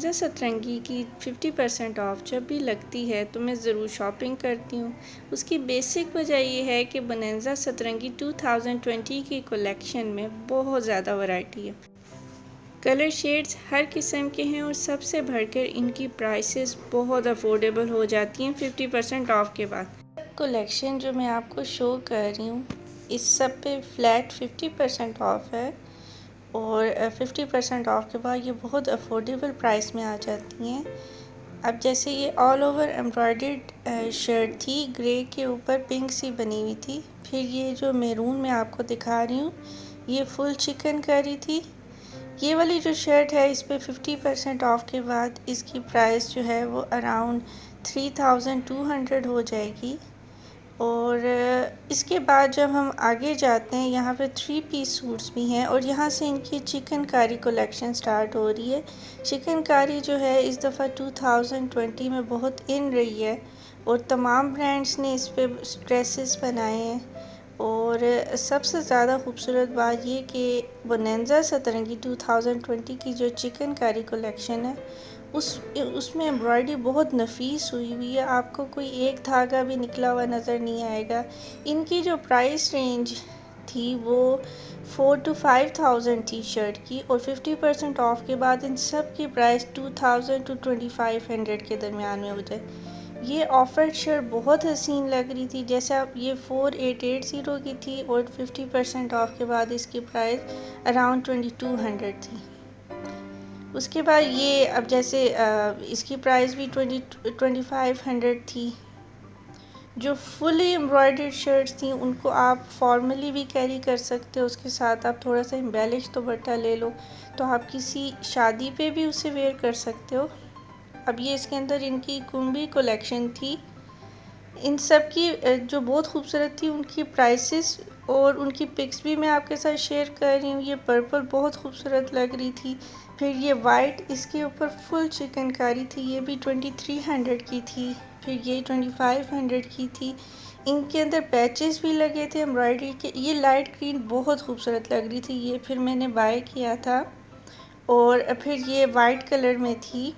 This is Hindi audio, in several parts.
बोनेंजा सतरंगी की 50% ऑफ जब भी लगती है तो मैं ज़रूर शॉपिंग करती हूँ। उसकी बेसिक वजह ये है कि बोनेंजा सतरंगी 2020 की कलेक्शन में बहुत ज़्यादा वैरायटी है। कलर शेड्स हर किस्म के हैं और सबसे बढ़कर इनकी प्राइसेस बहुत अफोर्डेबल हो जाती हैं 50% ऑफ के बाद। कलेक्शन जो मैं आपको शो कर रही हूँ इस सब पे फ्लैट 50% ऑफ है और 50% ऑफ के बाद ये बहुत अफोर्डेबल प्राइस में आ जाती हैं। अब जैसे ये ऑल ओवर एम्ब्रॉयडर्ड शर्ट थी, ग्रे के ऊपर पिंक सी बनी हुई थी। फिर ये जो मैरून में आपको दिखा रही हूँ ये फुल चिकन करी थी। ये वाली जो शर्ट है इस पर 50% ऑफ के बाद इसकी प्राइस जो है वो अराउंड 3200 हो जाएगी। और इसके बाद जब हम आगे जाते हैं यहाँ पे 3 पीस सूट्स भी हैं और यहाँ से इनकी चिकनकारी कलेक्शन स्टार्ट हो रही है। चिकनकारी जो है इस दफ़ा 2020 में बहुत इन रही है और तमाम ब्रांड्स ने इस पे ड्रेसेस बनाए हैं। और सबसे ज़्यादा खूबसूरत बात ये कि बोनेंजा सतरंगी 2020 की जो चिकनकारी कलेक्शन है उसमें एम्ब्रॉयडरी बहुत नफीस हुई हुई है, आपको कोई एक धागा भी निकला हुआ नज़र नहीं आएगा। इनकी जो प्राइस रेंज थी वो 4 to 5,000 थी शर्ट की और 50% ऑफ के बाद इन सब की प्राइस 2000 to 2500 के दरमियान में हो जाए। ये ऑफर शर्ट बहुत हसीन लग रही थी, जैसे आप ये 4880 की थी और 50% ऑफ के बाद इसकी प्राइस अराउंड 2200 थी। उसके बाद ये अब जैसे इसकी प्राइस भी 2500 थी। जो फुली एम्ब्रॉयडर्ड शर्ट्स थी उनको आप फॉर्मली भी कैरी कर सकते हो, उसके साथ आप थोड़ा सा एम्बेलिश दुपट्टा ले लो तो आप किसी शादी पे भी उसे वेयर कर सकते हो। अब ये इसके अंदर इनकी कुंभी कलेक्शन थी। इन सब की जो बहुत खूबसूरत थी उनकी प्राइसेस और उनकी पिक्स भी मैं आपके साथ शेयर कर रही हूँ। ये पर्पल बहुत खूबसूरत लग रही थी। फिर ये वाइट इसके ऊपर फुल चिकनकारी थी, ये भी 2300 की थी। फिर ये 2500 की थी। इनके अंदर पैचेस भी लगे थे एम्ब्रॉयडरी के। ये लाइट ग्रीन बहुत खूबसूरत लग रही थी, ये फिर मैंने बाय किया था। और फिर ये वाइट कलर में थी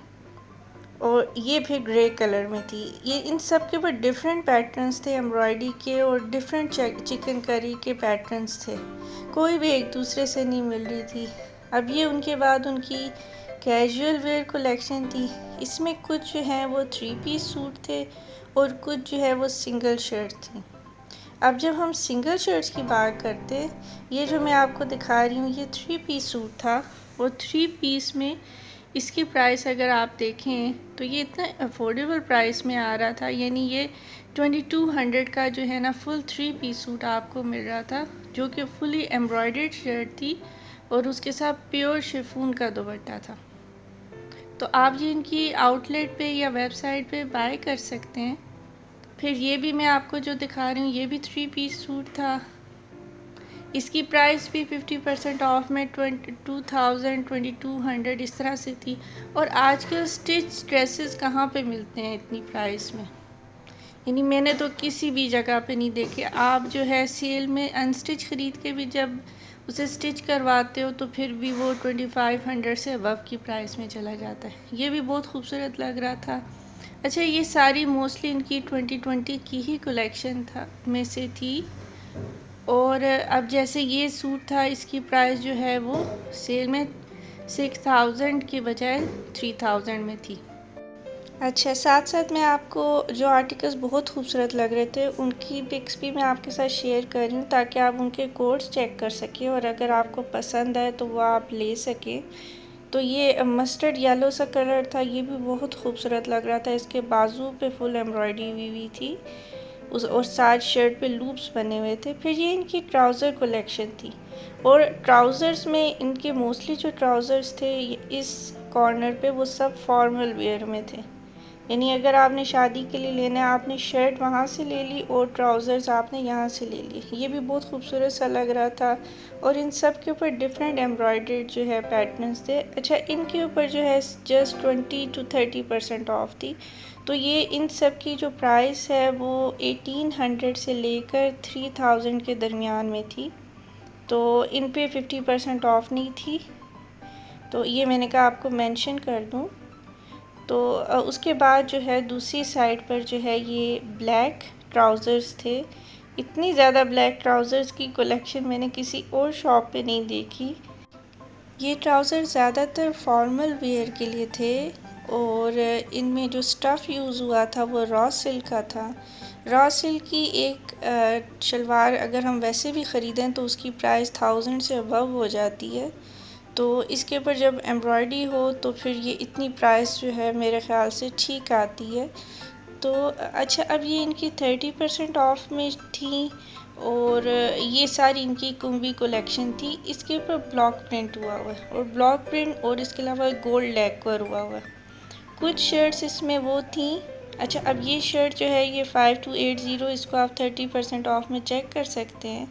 और ये फिर ग्रे कलर में थी। ये इन सब के ऊपर डिफरेंट पैटर्न्स थे एम्ब्रॉयडरी के और डिफरेंट चिकनकारी के पैटर्न्स थे, कोई भी एक दूसरे से नहीं मिल रही थी। अब ये उनके बाद उनकी कैजुअल वेयर कलेक्शन थी। इसमें कुछ जो है वो 3 पीस सूट थे और कुछ जो है वो सिंगल शर्ट थी। अब जब हम सिंगल शर्ट्स की बात करते, ये जो मैं आपको दिखा रही हूँ ये 3 पीस सूट था और 3 पीस में इसकी प्राइस अगर आप देखें तो ये इतना अफोर्डेबल प्राइस में आ रहा था, यानी ये 2200 का जो है ना फुल 3 पीस सूट आपको मिल रहा था, जो कि फुली एम्ब्रॉयडर्ड शर्ट थी और उसके साथ प्योर शिफॉन का दुपट्टा था। तो आप ये इनकी आउटलेट पे या वेबसाइट पे बाय कर सकते हैं। फिर ये भी मैं आपको जो दिखा रही हूँ ये भी 3 पीस सूट था। इसकी प्राइस भी 50% ऑफ में 2200 इस तरह से थी। और आजकल स्टिच ड्रेसेस कहाँ पे मिलते हैं इतनी प्राइस में, यानी मैंने तो किसी भी जगह पे नहीं देखे। आप जो है सेल में अनस्टिच ख़रीद के भी जब उसे स्टिच करवाते हो तो फिर भी वो 2500 से अबव की प्राइस में चला जाता है। ये भी बहुत खूबसूरत लग रहा था। अच्छा, ये सारी मोस्टली इनकी 2020 की ही कलेक्शन था में से थी। और अब जैसे ये सूट था इसकी प्राइस जो है वो सेल में 6000 के बजाय 3000 में थी। अच्छा, साथ साथ मैं आपको जो आर्टिकल्स बहुत खूबसूरत लग रहे थे उनकी पिक्स भी मैं आपके साथ शेयर कर रही हूँ ताकि आप उनके कोड्स चेक कर सकें और अगर आपको पसंद आए तो वो आप ले सकें। तो ये मस्टर्ड येलो सा कलर था, ये भी बहुत खूबसूरत लग रहा था। इसके बाजू पे फुल एम्ब्रॉयडरी हुई थी उस और साथ शर्ट पे लूप्स बने हुए थे। फिर ये इनकी ट्राउज़र कलेक्शन थी और ट्राउज़र्स में इनके मोस्टली जो ट्राउज़र्स थे इस कॉर्नर पे वो सब फॉर्मल वेयर में थे, यानी अगर आपने शादी के लिए लेना है आपने शर्ट वहाँ से ले ली और ट्राउज़र्स आपने यहाँ से ले लिए। ये भी बहुत खूबसूरत सा लग रहा था और इन सब के ऊपर डिफरेंट एम्ब्रॉयडर्ड जो है पैटर्न्स थे। अच्छा, इनके ऊपर जो है जस्ट 20 to 30% ऑफ थी। तो ये इन सब की जो प्राइस है वो 1800 से लेकर 3000 के दरमियान में थी। तो इन पे 50% ऑफ नहीं थी, तो ये मैंने कहा आपको मेंशन कर दूँ। तो उसके बाद जो है दूसरी साइड पर जो है ये ब्लैक ट्राउज़र्स थे। इतनी ज़्यादा ब्लैक ट्राउज़र्स की कलेक्शन मैंने किसी और शॉप पे नहीं देखी। ये ट्राउज़र ज़्यादातर फॉर्मल वेयर के लिए थे और इनमें जो स्टफ़ यूज़ हुआ था वो रॉ सिल्क का था। रॉ सिल्क की एक शलवार अगर हम वैसे भी ख़रीदें तो उसकी प्राइस 1000 से अबव हो जाती है। तो इसके ऊपर जब एम्ब्रॉयडरी हो तो फिर ये इतनी प्राइस जो है मेरे ख़्याल से ठीक आती है। तो अच्छा, अब ये इनकी 30% ऑफ में थी और ये सारी इनकी कुंभी कलेक्शन थी। इसके ऊपर ब्लॉक प्रिंट हुआ हुआ है और ब्लॉक प्रिंट और इसके अलावा गोल्ड लेकर हुआ हुआ है। कुछ शर्ट्स इसमें वो थी। अच्छा, अब ये शर्ट जो है ये 5280, इसको आप 30% ऑफ में चेक कर सकते हैं।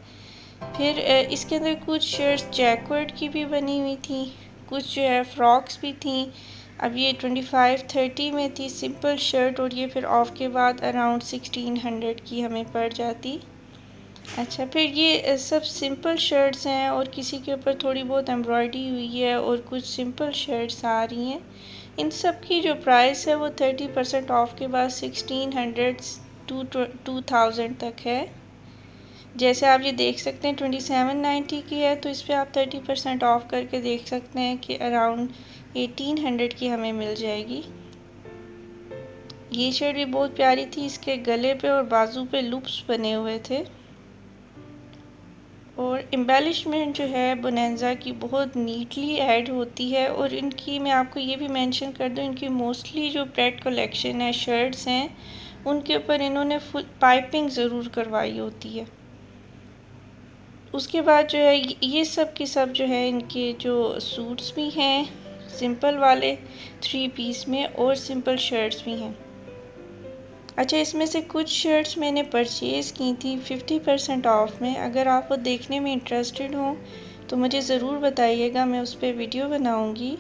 फिर इसके अंदर कुछ शर्ट्स जैकवर्ड की भी बनी हुई थी, कुछ जो है फ्रॉक्स भी थी। अब ये 2530 में थी सिंपल शर्ट और ये फिर ऑफ के बाद अराउंड 1600 की हमें पड़ जाती। अच्छा, फिर ये सब सिंपल शर्ट्स हैं और किसी के ऊपर थोड़ी बहुत एम्ब्रॉयडरी हुई है और कुछ सिंपल शर्ट्स आ रही हैं। इन सब की जो प्राइस है वो 30% ऑफ के बाद 1600 टू 2000 तक है। जैसे आप ये देख सकते हैं 2790 की है, तो इस पर आप 30% ऑफ करके देख सकते हैं कि अराउंड 1800 की हमें मिल जाएगी। ये शर्ट भी बहुत प्यारी थी, इसके गले पे और बाजू पे लूप्स बने हुए थे। और एम्बेलिशमेंट जो है बोनेंजा की बहुत नीटली ऐड होती है। और इनकी मैं आपको ये भी मेंशन कर दूं, इनकी मोस्टली जो प्रेड कलेक्शन है शर्ट्स हैं उनके ऊपर इन्होंने फुल पाइपिंग ज़रूर करवाई होती है। उसके बाद जो है ये सब की सब जो है इनके जो सूट्स भी हैं सिंपल वाले 3 पीस में और सिंपल शर्ट्स भी हैं। अच्छा, इसमें से कुछ शर्ट्स मैंने परचेज़ की थी 50% ऑफ में। अगर आप वो देखने में इंटरेस्टेड हो तो मुझे ज़रूर बताइएगा, मैं उस पर वीडियो बनाऊंगी।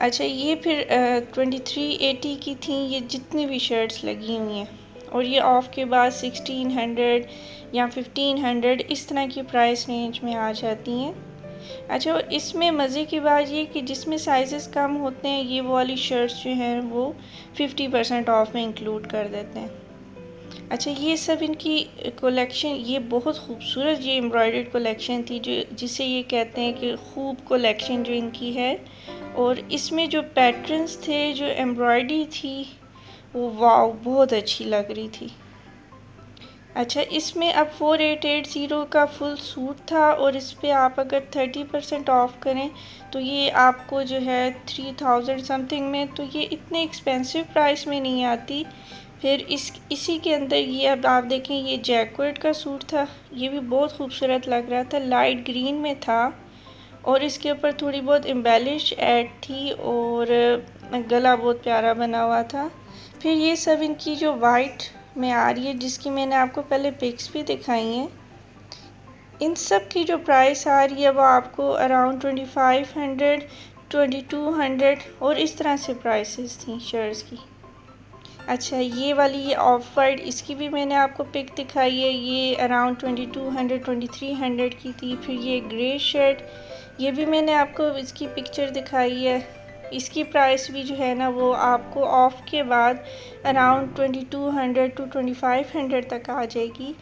अच्छा, ये फिर 2380 की थी ये जितनी भी शर्ट्स लगी हुई हैं और ये ऑफ़ के बाद 1600 या 1500 इस तरह की प्राइस रेंज में आ जाती हैं। अच्छा, और इसमें मज़े की बात ये कि जिसमें साइज़ कम होते हैं ये वाली शर्ट्स जो हैं वो 50% ऑफ में इंक्लूड कर देते हैं। अच्छा, ये सब इनकी कलेक्शन ये बहुत खूबसूरत ये एम्ब्रॉयडर्ड कलेक्शन थी जो जिसे ये कहते हैं कि खूब कलेक्शन जो इनकी है। और इसमें जो पैटर्न्स थे जो एम्ब्रॉयडरी थी वो वाव बहुत अच्छी लग रही थी। अच्छा, इसमें अब 4880 का फुल सूट था और इस पर आप अगर 30% ऑफ करें तो ये आपको जो है 3000 समथिंग में, तो ये इतने एक्सपेंसिव प्राइस में नहीं आती। फिर इसी के अंदर ये अब आप देखें ये जैकवर्ड का सूट था, ये भी बहुत खूबसूरत लग रहा था, लाइट ग्रीन में था और इसके ऊपर थोड़ी बहुत एम्बेलिश ऐड थी और गला बहुत प्यारा बना हुआ था। फिर ये सब इनकी जो वाइट में आ रही है जिसकी मैंने आपको पहले पिक्स भी दिखाई हैं, इन सब की जो प्राइस आ रही है वो आपको अराउंड 2500 2200 और इस तरह से प्राइसेस थी शर्ट्स की। अच्छा, ये वाली ये ऑफ वाइट इसकी भी मैंने आपको पिक दिखाई है, ये अराउंड 2200 2300 की थी। फिर ये ग्रे शर्ट ये भी मैंने आपको इसकी पिक्चर दिखाई है, इसकी प्राइस भी जो है ना वो आपको ऑफ के बाद अराउंड 2200 टू 2500 तक आ जाएगी।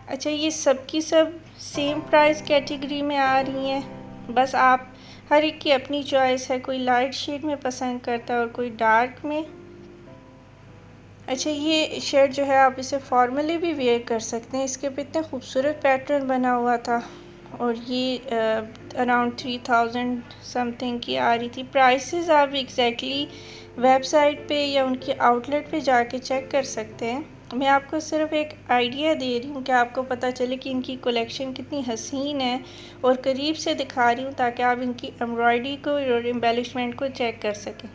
अच्छा, ये सब की सब सेम प्राइस कैटेगरी में आ रही हैं, बस आप हर एक की अपनी चॉइस है, कोई लाइट शेड में पसंद करता है और कोई डार्क में। अच्छा, ये शर्ट जो है आप इसे फॉर्मली भी वेयर कर सकते हैं, इसके पे इतने खूबसूरत पैटर्न बना हुआ था और ये अराउंड 3000 समथिंग की आ रही थी। प्राइसेस आप एग्जैक्टली वेबसाइट पे या उनकी आउटलेट पे जाके चेक कर सकते हैं। मैं आपको सिर्फ एक आइडिया दे रही हूँ कि आपको पता चले कि इनकी कलेक्शन कितनी हसीन है और करीब से दिखा रही हूँ ताकि आप इनकी एम्ब्रॉयडरी को और एम्बेलिशमेंट को चेक कर सकें।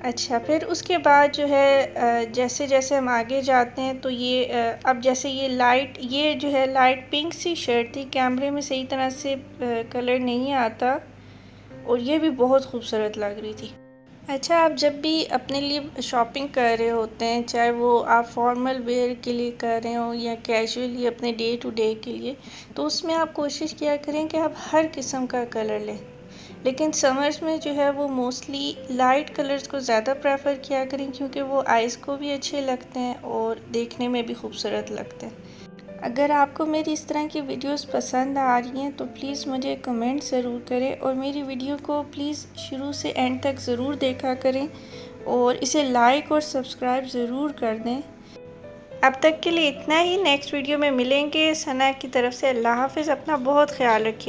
अच्छा, फिर उसके बाद जो है जैसे जैसे हम आगे जाते हैं तो ये अब जैसे ये जो है लाइट पिंक सी शर्ट थी, कैमरे में सही तरह से कलर नहीं आता और ये भी बहुत खूबसूरत लग रही थी। अच्छा, आप जब भी अपने लिए शॉपिंग कर रहे होते हैं, चाहे वो आप फॉर्मल वेयर के लिए कर रहे हो या कैजुअली अपने डे टू डे के लिए, तो उसमें आप कोशिश किया करें कि आप हर किस्म का कलर लें। लेकिन समर्स में जो है वो मोस्टली लाइट कलर्स को ज़्यादा प्रेफर किया करें, क्योंकि वो आइज़ को भी अच्छे लगते हैं और देखने में भी खूबसूरत लगते हैं। अगर आपको मेरी इस तरह की वीडियोस पसंद आ रही हैं तो प्लीज़ मुझे कमेंट ज़रूर करें और मेरी वीडियो को प्लीज़ शुरू से एंड तक ज़रूर देखा करें और इसे लाइक और सब्सक्राइब ज़रूर कर दें। अब तक के लिए इतना ही। नेक्स्ट वीडियो में मिलेंगे। सना की तरफ से अल्लाह हाफ़िज़। अपना बहुत ख्याल रखिए।